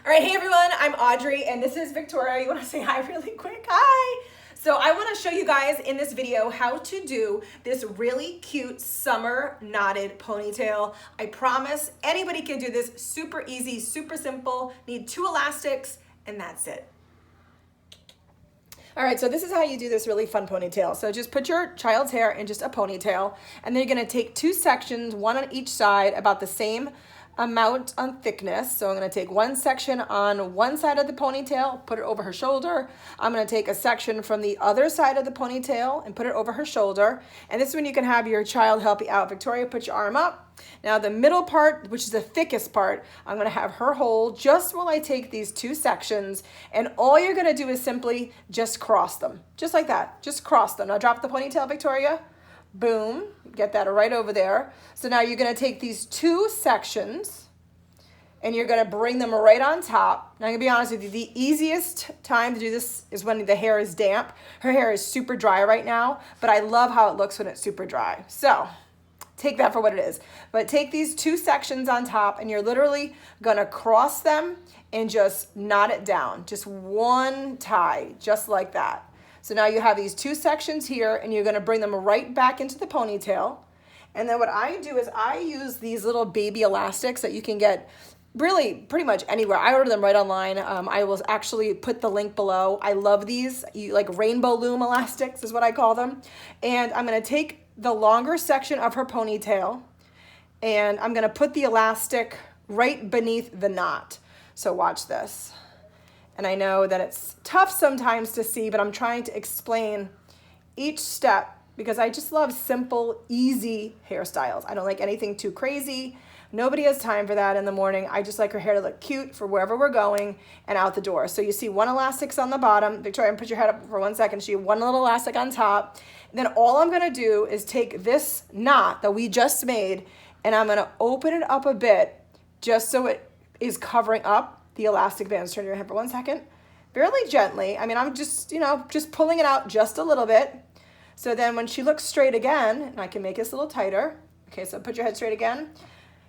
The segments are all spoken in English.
All right, hey everyone, I'm Audrey and this is Victoria. You want to say hi really quick? Hi! So I want to show you guys in this video how to do this really cute summer knotted ponytail. I promise anybody can do this, super easy, super simple. Need 2 elastics and that's it. All right, so this is how you do this really fun ponytail. So just put your child's hair in just a ponytail, and then you're gonna take 2 sections, one on each side, about the same amount on thickness. So I'm gonna take one section on one side of the ponytail, put it over her shoulder. I'm gonna take a section from the other side of the ponytail and put it over her shoulder. And this is when you can have your child help you out. Victoria, put your arm up. Now the middle part, which is the thickest part, I'm gonna have her hold just while I take these 2 sections, and all you're gonna do is simply just cross them, just like that, just cross them. Now drop the ponytail, Victoria. Boom, get that right over there. So now you're gonna take these 2 sections and you're gonna bring them right on top. Now I'm gonna be honest with you, the easiest time to do this is when the hair is damp. Her hair is super dry right now, but I love how it looks when it's super dry. So take that for what it is. But take these 2 sections on top and you're literally gonna cross them and just knot it down. Just one tie, just like that. So now you have these 2 sections here and you're gonna bring them right back into the ponytail. And then what I do is I use these little baby elastics that you can get really pretty much anywhere. I order them right online. I will actually put the link below. I love these, like rainbow loom elastics is what I call them. And I'm gonna take the longer section of her ponytail and I'm gonna put the elastic right beneath the knot. So watch this. And I know that it's tough sometimes to see, but I'm trying to explain each step because I just love simple, easy hairstyles. I don't like anything too crazy. Nobody has time for that in the morning. I just like her hair to look cute for wherever we're going and out the door. So you see 1 elastic's on the bottom. Victoria, put your head up for 1 second. So you have 1 little elastic on top. And then all I'm gonna do is take this knot that we just made and I'm gonna open it up a bit just so it is covering up the elastic bands. Turn your head for 1 second. Fairly gently. I mean, I'm just, just pulling it out just a little bit. So then when she looks straight again, and I can make this a little tighter. Okay, so put your head straight again.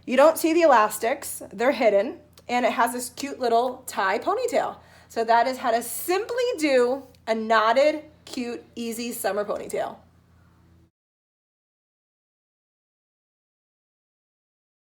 You don't see the elastics, they're hidden, and it has this cute little tie ponytail. So that is how to simply do a knotted, cute, easy summer ponytail.